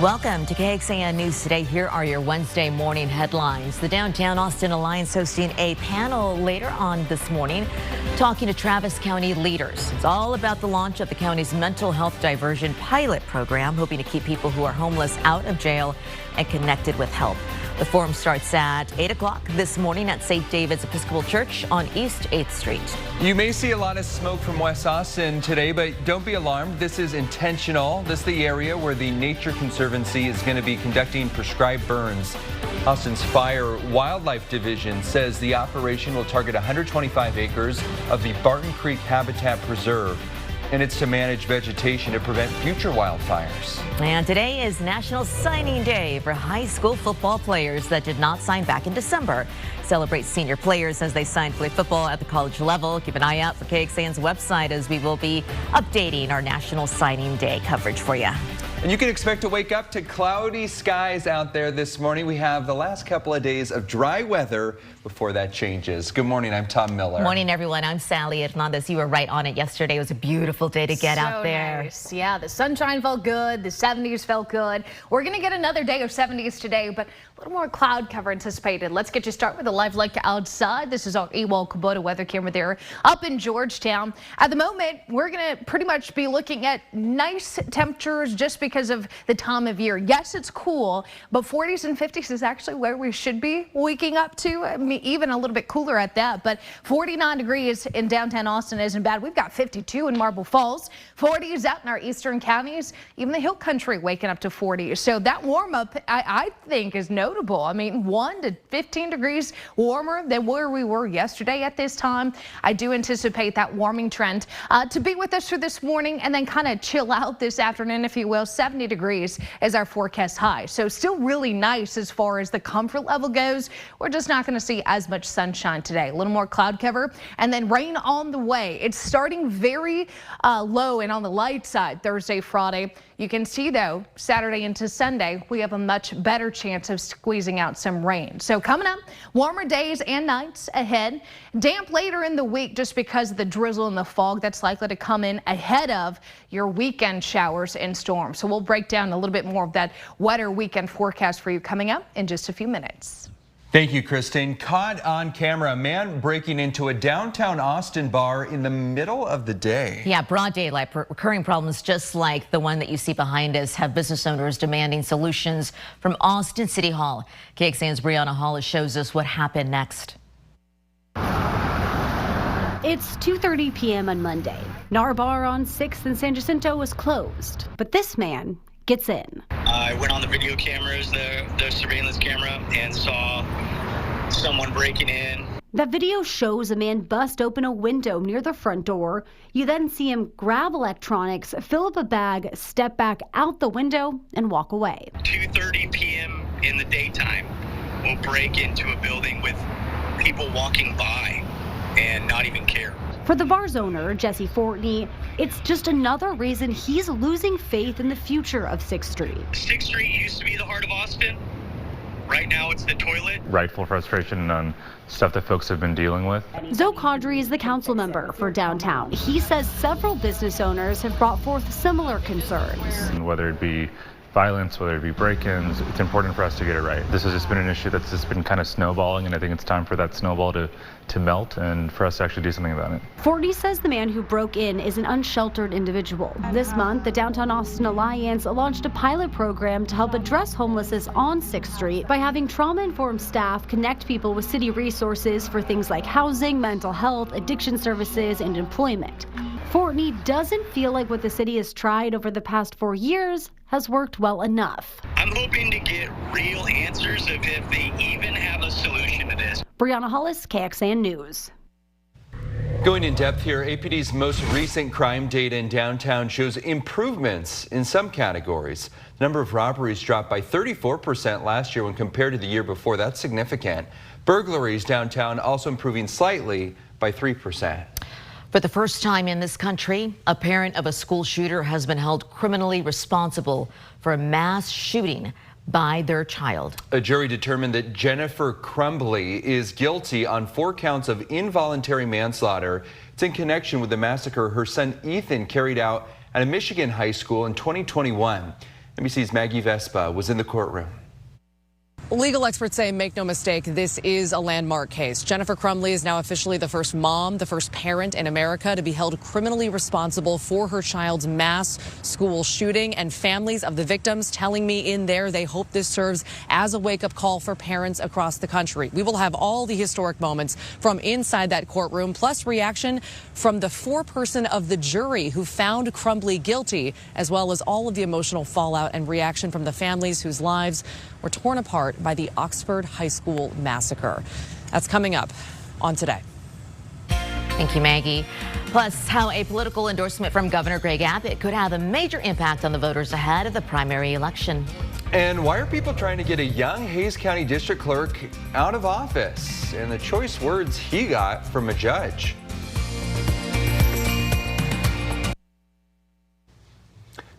Welcome to KXAN News Today. Here are your Wednesday morning headlines. The Downtown Austin Alliance hosting a panel later on this morning talking to Travis County leaders. It's all about the launch of the county's mental health diversion pilot program, hoping to keep people who are homeless out of jail and connected with help. The forum starts at 8 o'clock this morning at St. David's Episcopal Church on East 8th Street. You may see a lot of smoke from West Austin today, but don't be alarmed. This is intentional. This is the area where the Nature Conservancy is going to be conducting prescribed burns. Austin's Fire Wildlife Division says the operation will target 125 acres of the Barton Creek Habitat Preserve, and it's to manage vegetation to prevent future wildfires. And today is National Signing Day for high school football players that did not sign back in December. Celebrate senior players as they sign to play football at the college level. Keep an eye out for KXAN's website as we will be updating our National Signing Day coverage for you. And you can expect to wake up to cloudy skies out there this morning. We have the last couple of days of dry weather before that changes. Good morning, I'm Tom Miller. Morning, everyone. I'm Sally Hernandez. You were right on it yesterday. It was a beautiful day to get out there. Nice. Yeah, the sunshine felt good. The 70s felt good. We're going to get another day of 70s today, but a little more cloud cover anticipated. Let's get you started with a live look outside. This is our Ewald Kubota weather camera there up in Georgetown. At the moment, we're going to pretty much be looking at nice temperatures just because of the time of year. Yes, it's cool, but 40s and 50s is actually where we should be waking up to. I mean, even a little bit cooler at that, but 49 degrees in downtown Austin isn't bad. We've got 52 in Marble Falls, 40s out in our eastern counties, even the hill country waking up to 40. So that warm up, I think, is notable. I mean, 1 to 15 degrees warmer than where we were yesterday at this time. I do anticipate that warming trend to be with us for this morning and then kind of chill out this afternoon, if you will. 70 degrees is our forecast high. So still really nice as far as the comfort level goes. We're just not going to see as much sunshine today. A little more cloud cover and then rain on the way. It's starting very low and on the light side Thursday, Friday. You can see, though, Saturday into Sunday, we have a much better chance of squeezing out some rain. So coming up, warmer days and nights ahead. Damp later in the week just because of the drizzle and the fog that's likely to come in ahead of your weekend showers and storms. So we'll break down a little bit more of that wetter weekend forecast for you coming up in just a few minutes. Thank you, Christine. Caught on camera, a man breaking into a downtown Austin bar in the middle of the day. Yeah, broad daylight. Recurring problems just like the one that you see behind us have business owners demanding solutions from Austin City Hall. KXAN's Brianna Hollis shows us what happened next. It's 2:30 p.m. on Monday. NAR bar on 6th and San Jacinto was closed, but this man gets in. I went on the video cameras, the surveillance camera, and saw someone breaking in. That video shows a man bust open a window near the front door. You then see him grab electronics, fill up a bag, step back out the window, and walk away. 2:30 p.m. in the daytime, we'll break into a building with people walking by and not even care. For the bar's owner, Jesse Fortney, it's just another reason he's losing faith in the future of 6th Street. 6th Street used to be the heart of Austin. Right now it's the toilet. Rightful frustration on stuff that folks have been dealing with. Zoe Caudry is the council member for downtown. He says several business owners have brought forth similar concerns. And whether it be violence, whether it be break-ins, it's important for us to get it right. This has just been an issue that's just been kind of snowballing, and I think it's time for that snowball to melt and for us to actually do something about it. Fortney says the man who broke in is an unsheltered individual. This month, the Downtown Austin Alliance launched a pilot program to help address homelessness on 6th Street by having trauma-informed staff connect people with city resources for things like housing, mental health, addiction services, and employment. Fortney doesn't feel like what the city has tried over the past 4 years has worked well enough. I'm hoping to get real answers of if they even have a solution to this. Brianna Hollis, KXAN News. Going in depth here, APD's most recent crime data in downtown shows improvements in some categories. The number of robberies dropped by 34% last year when compared to the year before. That's significant. Burglaries downtown also improving slightly by 3%. For the first time in this country, a parent of a school shooter has been held criminally responsible for a mass shooting by their child. A jury determined that Jennifer Crumbly is guilty on 4 counts of involuntary manslaughter. It's in connection with the massacre her son Ethan carried out at a Michigan high school in 2021. NBC's Maggie Vespa was in the courtroom. Legal experts say, make no mistake, this is a landmark case. Jennifer Crumbley is now officially the first mom, the first parent in America to be held criminally responsible for her child's mass school shooting, and families of the victims telling me in there they hope this serves as a wake-up call for parents across the country. We will have all the historic moments from inside that courtroom, plus reaction from the foreperson of the jury who found Crumbley guilty, as well as all of the emotional fallout and reaction from the families whose lives were torn apart by the Oxford High School massacre. That's coming up on Today. Thank you, Maggie. Plus, how a political endorsement from Governor Greg Abbott could have a major impact on the voters ahead of the primary election. And why are people trying to get a young Hays County District Clerk out of office? And the choice words he got from a judge.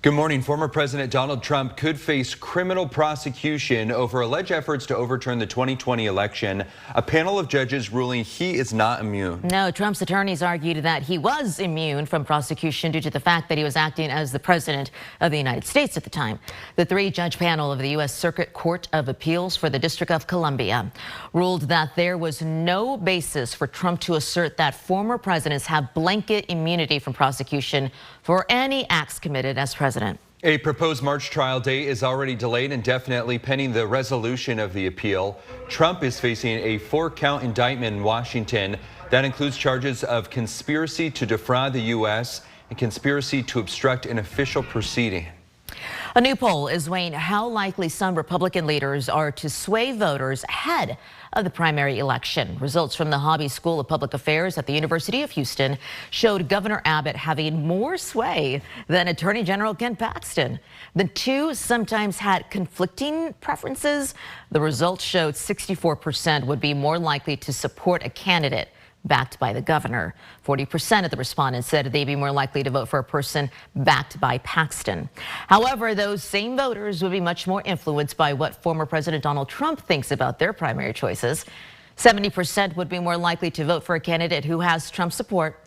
Good morning. Former President Donald Trump could face criminal prosecution over alleged efforts to overturn the 2020 election. A panel of judges ruling he is not immune. No, Trump's attorneys argued that he was immune from prosecution due to the fact that he was acting as the president of the United States at the time. The three-judge panel of the U.S. Circuit Court of Appeals for the District of Columbia ruled that there was no basis for Trump to assert that former presidents have blanket immunity from prosecution for any acts committed as president. A proposed March trial date is already delayed indefinitely pending the resolution of the appeal. Trump is facing a 4-count indictment in Washington that includes charges of conspiracy to defraud the U.S. and conspiracy to obstruct an official proceeding. A new poll is weighing how likely some Republican leaders are to sway voters ahead of the primary election. Results from the Hobby School of Public Affairs at the University of Houston showed Governor Abbott having more sway than Attorney General Ken Paxton. The two sometimes had conflicting preferences. The results showed 64% would be more likely to support a candidate backed by the governor. 40% of the respondents said they'd be more likely to vote for a person backed by Paxton. However, those same voters would be much more influenced by what former President Donald Trump thinks about their primary choices. 70% would be more likely to vote for a candidate who has Trump's support.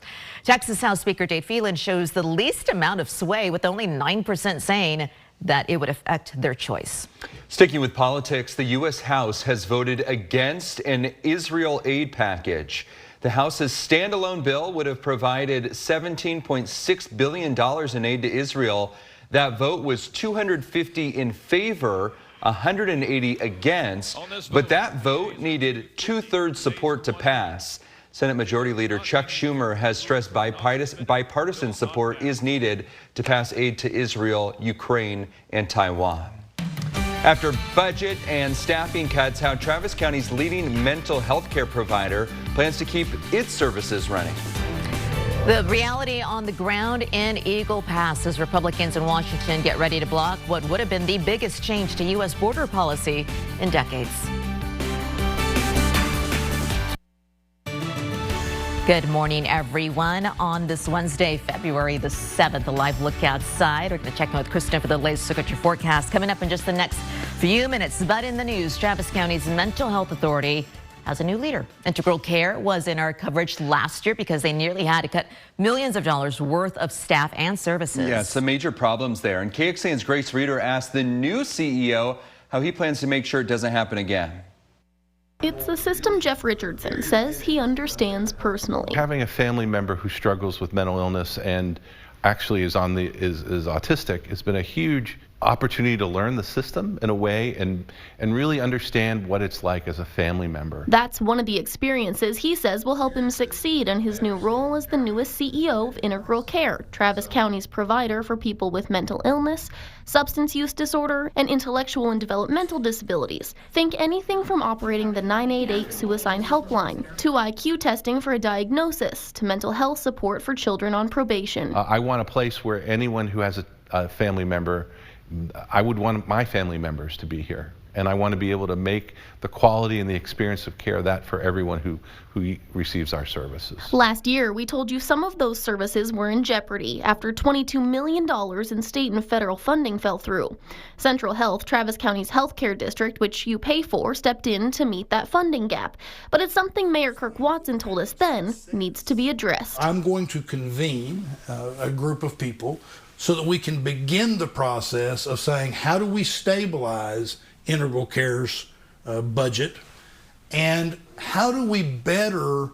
Texas House Speaker Dave Phelan shows the least amount of sway, with only 9% saying that it would affect their choice. Sticking with politics, the U.S. House has voted against an Israel aid package. The House's standalone bill would have provided $17.6 billion in aid to Israel. That vote was 250 in favor, 180 against, but that vote needed 2/3 support to pass. Senate Majority Leader Chuck Schumer has stressed bipartisan support is needed to pass aid to Israel, Ukraine, and Taiwan. After budget and staffing cuts, how Travis County's leading mental health care provider plans to keep its services running. The reality on the ground in Eagle Pass as Republicans in Washington get ready to block what would have been the biggest change to U.S. border policy in decades. Good morning, everyone. On this Wednesday, February the 7th, a live look outside. We're going to check in with Kristen for the latest look at your forecast coming up in just the next few minutes. But in the news, Travis County's mental health authority has a new leader. Integral Care was in our coverage last year because they nearly had to cut millions of dollars worth of staff and services. Yeah, some major problems there. And KXAN's Grace Reeder asked the new CEO how he plans to make sure it doesn't happen again. It's a system Jeff Richardson says he understands personally. Having a family member who struggles with mental illness and actually is autistic has been a huge opportunity to learn the system in a way and really understand what it's like as a family member. That's one of the experiences he says will help him succeed in his new role as the newest CEO of Integral Care, Travis County's provider for people with mental illness, substance use disorder, and intellectual and developmental disabilities. Think anything from operating the 988 suicide helpline, to IQ testing for a diagnosis, to mental health support for children on probation. I want a place where anyone who has a family member, I would want my family members to be here. And I want to be able to make the quality and the experience of care that for everyone who receives our services. Last year, we told you some of those services were in jeopardy after $22 million in state and federal funding fell through. Central Health, Travis County's healthcare district, which you pay for, stepped in to meet that funding gap. But it's something Mayor Kirk Watson told us then needs to be addressed. I'm going to convene a group of people so that we can begin the process of saying, how do we stabilize Integral Care's budget, and how do we better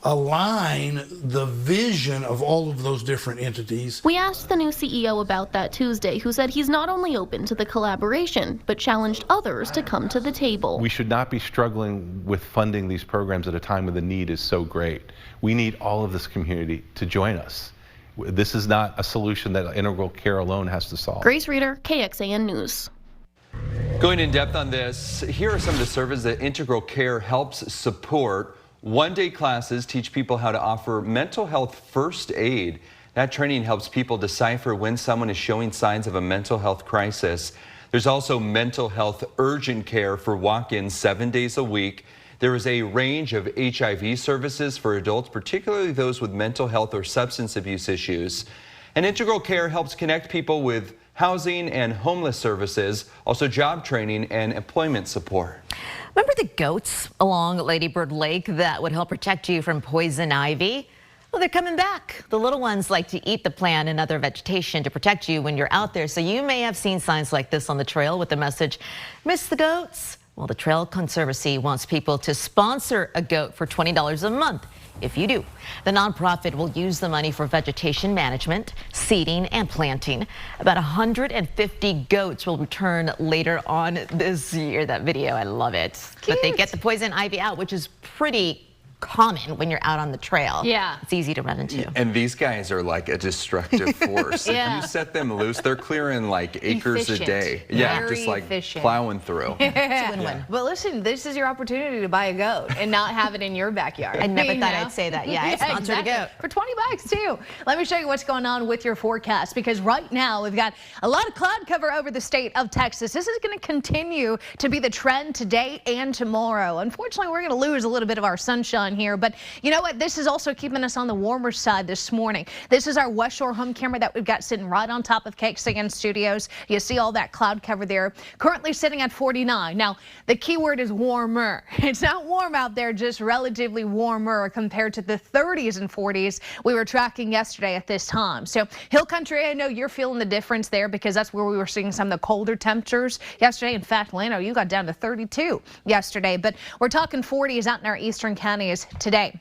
align the vision of all of those different entities. We asked the new CEO about that Tuesday, who said he's not only open to the collaboration, but challenged others to come to the table. We should not be struggling with funding these programs at a time when the need is so great. We need all of this community to join us. This is not a solution that Integral Care alone has to solve. Grace Reeder, KXAN News. Going in depth on this, here are some of the services that Integral Care helps support. One-day classes teach people how to offer mental health first aid. That training helps people decipher when someone is showing signs of a mental health crisis. There's also mental health urgent care for walk-ins 7 days a week. There is a range of HIV services for adults, particularly those with mental health or substance abuse issues. And Integral Care helps connect people with housing and homeless services, also job training and employment support. Remember the goats along Lady Bird Lake that would help protect you from poison ivy? Well, they're coming back. The little ones like to eat the plant and other vegetation to protect you when you're out there. So you may have seen signs like this on the trail with the message, "Miss the goats?" Well, the Trail Conservancy wants people to sponsor a goat for $20 a month. If you do, the nonprofit will use the money for vegetation management, seeding, and planting. About 150 goats will return later on this year. That video, I love it. Cute. But they get the poison ivy out, which is pretty common when you're out on the trail. Yeah. It's easy to run into. And these guys are like a destructive force. Yeah. If you set them loose, they're clearing like acres a day. Yeah, Very just like efficient. plowing through. It's a win-win. But listen, this is your opportunity to buy a goat and not have it in your backyard. I never You thought know? I'd say that. Yeah, I sponsored a goat. For $20 too. Let me show you what's going on with your forecast, because right now we've got a lot of cloud cover over the state of Texas. This is going to continue to be the trend today and tomorrow. Unfortunately, we're going to lose a little bit of our sunshine here, but you know what? This is also keeping us on the warmer side this morning. This is our West Shore home camera that we've got sitting right on top of KXAN studios. You see all that cloud cover there. Currently sitting at 49. Now, the key word is warmer. It's not warm out there, just relatively warmer compared to the 30s and 40s we were tracking yesterday at this time. So Hill Country, I know you're feeling the difference there because that's where we were seeing some of the colder temperatures yesterday. In fact, Lano, you got down to 32 yesterday, but we're talking 40s out in our eastern counties today.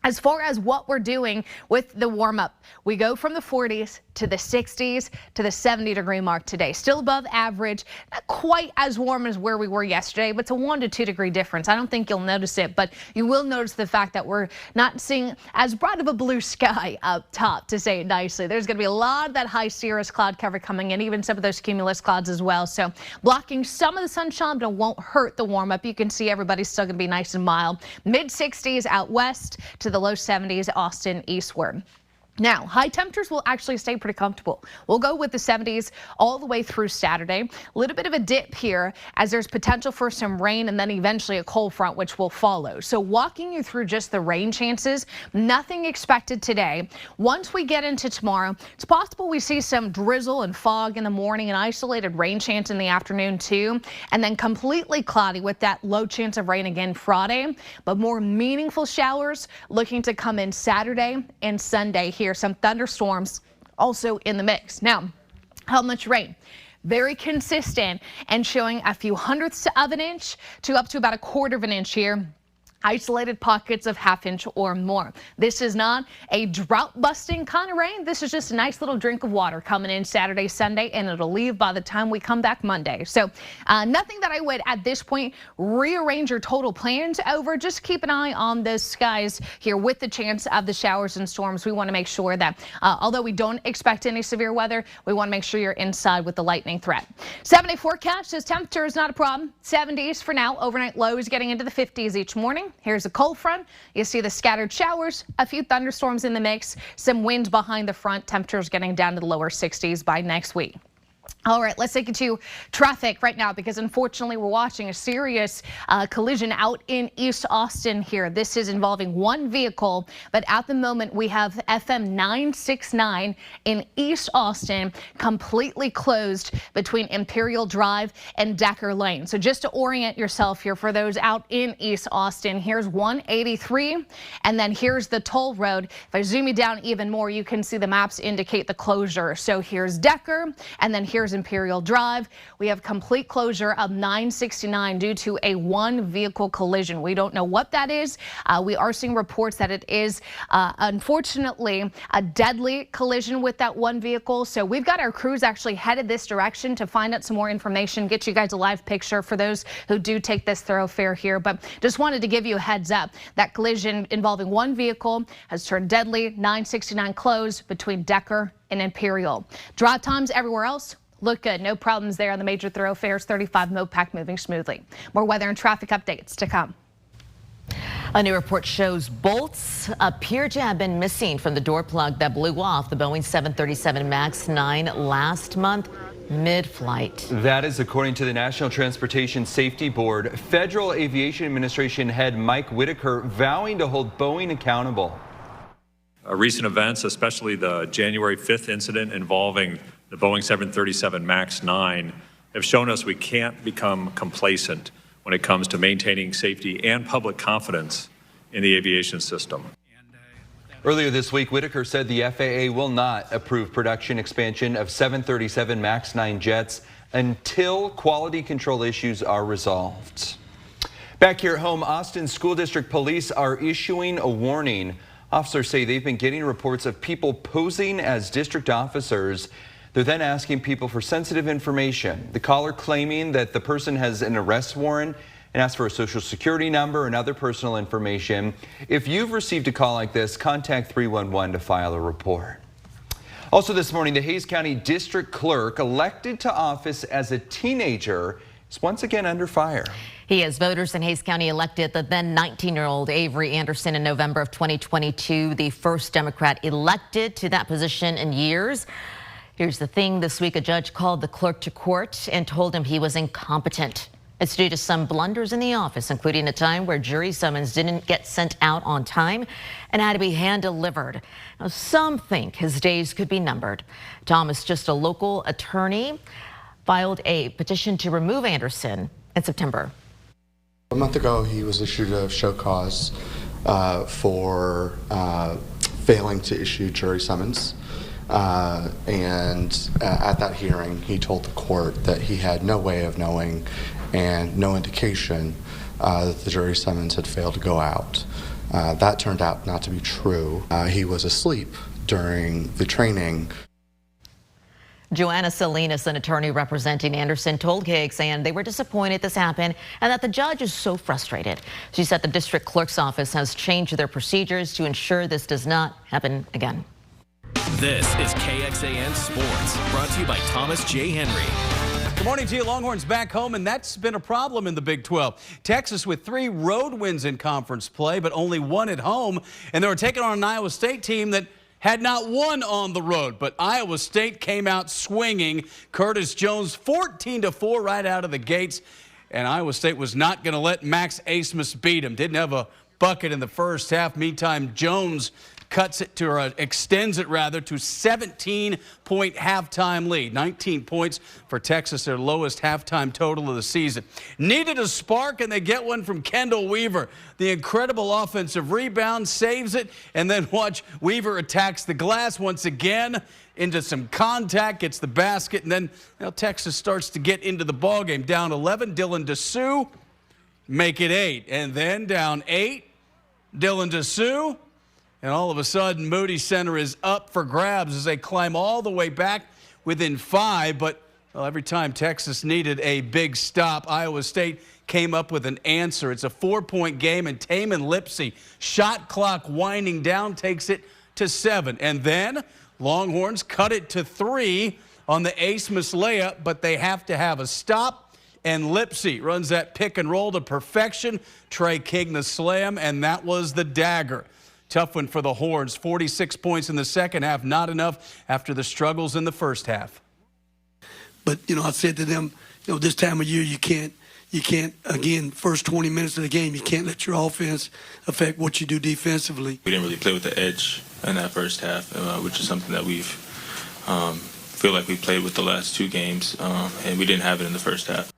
As far as what we're doing with the warm up, we go from the 40s to the 60s to the 70-degree mark today. Still above average, not quite as warm as where we were yesterday, but it's a 1 to 2 degree difference. I don't think you'll notice it, but you will notice the fact that we're not seeing as bright of a blue sky up top, to say it nicely. There's going to be a lot of that high cirrus cloud cover coming in, even some of those cumulus clouds as well. So blocking some of the sunshine, but it won't hurt the warm up. You can see everybody's still going to be nice and mild. Mid 60s out west to the low 70s, Austin eastward. Now, high temperatures will actually stay pretty comfortable. We'll go with the 70s all the way through Saturday. A little bit of a dip here as there's potential for some rain and then eventually a cold front which will follow. So walking you through just the rain chances, nothing expected today. Once we get into tomorrow, it's possible we see some drizzle and fog in the morning, an isolated rain chance in the afternoon too, and then completely cloudy with that low chance of rain again Friday. But more meaningful showers looking to come in Saturday and Sunday here. Some thunderstorms also in the mix. Now, how much rain? Very consistent and showing a few hundredths of an inch to up to about a quarter of an inch here. Isolated pockets of ½ inch or more. This is not a drought busting kind of rain. This is just a nice little drink of water coming in Saturday, Sunday, and it'll leave by the time we come back Monday. So nothing that I would at this point rearrange your total plans over. Just keep an eye on the skies here with the chance of the showers and storms. We want to make sure that although we don't expect any severe weather, we want to make sure you're inside with the lightning threat. 7-day forecast says temperature is not a problem. 70s for now. Overnight lows getting into the 50s each morning. Here's a cold front. You see the scattered showers, a few thunderstorms in the mix, some wind behind the front. Temperatures getting down to the lower 60s by next week. All right, let's take it to traffic right now because unfortunately we're watching a serious collision out in East Austin here. This is involving one vehicle, but at the moment we have FM 969 in East Austin completely closed between Imperial Drive and Decker Lane. So just to orient yourself here for those out in East Austin, here's 183 and then here's the toll road. If I zoom you down even more, you can see the maps indicate the closure. So here's Decker and then here's Imperial Drive. We have complete closure of 969 due to a one vehicle collision. We don't know what that is. We are seeing reports that it is unfortunately a deadly collision with that one vehicle. So we've got our crews actually headed this direction to find out some more information, get you guys a live picture for those who do take this thoroughfare here. But just wanted to give you a heads up. That collision involving one vehicle has turned deadly. 969 closed between Decker and Imperial. Drive times everywhere else look good. No problems there on the major thoroughfares. 35 Mopac moving smoothly. More weather and traffic updates to come. A new report shows bolts appear to have been missing from the door plug that blew off the Boeing 737 MAX 9 last month mid-flight. That is according to the National Transportation Safety Board. Federal Aviation Administration head Mike Whitaker vowing to hold Boeing accountable. Recent events, especially the January 5th incident involving the Boeing 737 MAX 9, have shown us we can't become complacent when it comes to maintaining safety and public confidence in the aviation system. Earlier this week, Whitaker said the FAA will not approve production expansion of 737 MAX 9 jets until quality control issues are resolved. Back here at home, Austin School District Police are issuing a warning. Officers say they've been getting reports of people posing as district officers. They're then asking people for sensitive information. The caller claiming that the person has an arrest warrant and asks for a social security number and other personal information. If you've received a call like this, contact 311 to file a report. Also this morning, the Hays County District Clerk elected to office as a teenager is once again under fire. He, as voters in Hays County, elected the then 19-year-old Avery Anderson in November of 2022, the first Democrat elected to that position in years. Here's the thing. This week, a judge called the clerk to court and told him he was incompetent. It's due to some blunders in the office, including a time where jury summons didn't get sent out on time and had to be hand-delivered. Now, some think his days could be numbered. Thomas, just a local attorney, filed a petition to remove Anderson in September. A month ago, he was issued a show cause for failing to issue jury summons. And at that hearing, he told the court that he had no way of knowing and no indication that the jury summons had failed to go out. That turned out not to be true. He was asleep during the training. Joanna Salinas, an attorney representing Anderson, told KXAN they were disappointed this happened and that the judge is so frustrated. She said the district clerk's office has changed their procedures to ensure this does not happen again. This is KXAN Sports, brought to you by Thomas J. Henry. Good morning to you. Longhorns back home, and that's been a problem in the Big 12. Texas with 3 road wins in conference play, but only 1 at home, and they were taking on an Iowa State team that had not won on the road, but Iowa State came out swinging. Curtis Jones 14-4 right out of the gates, and Iowa State was not going to let Max Asmus beat him. Didn't have a bucket in the first half. Meantime, Jones cuts it to, or extends it rather, to 17-point halftime lead. 19 points for Texas, their lowest halftime total of the season. Needed a spark, and they get one from Kendall Weaver. The incredible offensive rebound, saves it, and then watch Weaver attacks the glass once again into some contact, gets the basket, and then Texas starts to get into the ballgame. Down 11, Dylan DeSue, make it 8. And then down 8, Dylan DeSue. And all of a sudden, Moody Center is up for grabs as they climb all the way back within 5. But every time Texas needed a big stop, Iowa State came up with an answer. It's a 4-point game, and Taman Lipsey, shot clock winding down, takes it to 7. And then Longhorns cut it to 3 on the Asmus layup, but they have to have a stop. And Lipsey runs that pick and roll to perfection. Trey King the slam, and that was the dagger. Tough one for the Horns. 46 points in the second half, not enough after the struggles in the first half. But, I said to them, this time of year you can't, again, first 20 minutes of the game, you can't let your offense affect what you do defensively. We didn't really play with the edge in that first half, which is something that we've feel like we played with the last 2 games, and we didn't have it in the first half.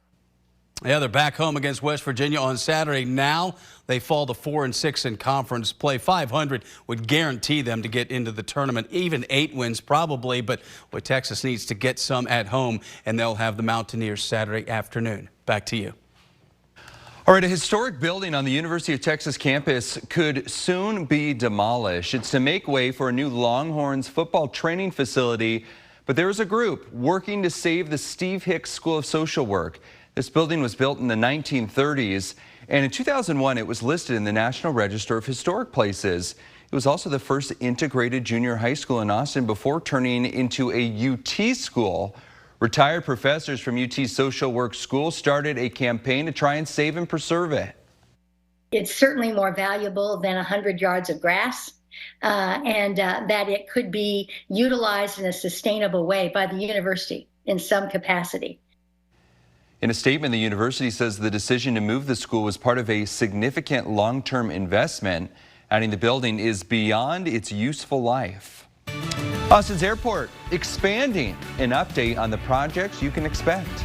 Yeah, they're back home against West Virginia on Saturday. Now they fall to 4-6 in conference play. 500 would guarantee them to get into the tournament. Even 8 wins probably, but Texas needs to get some at home, and they'll have the Mountaineers Saturday afternoon. Back to you. All right, a historic building on the University of Texas campus could soon be demolished. It's to make way for a new Longhorns football training facility, but there is a group working to save the Steve Hicks School of Social Work. This building was built in the 1930s, and in 2001 it was listed in the National Register of Historic Places. It was also the first integrated junior high school in Austin before turning into a UT school. Retired professors from UT Social Work School started a campaign to try and save and preserve it. It's certainly more valuable than 100 yards of grass, and that it could be utilized in a sustainable way by the university in some capacity. In a statement, the university says the decision to move the school was part of a significant long-term investment, adding the building is beyond its useful life. Austin's airport expanding. An update on the projects you can expect.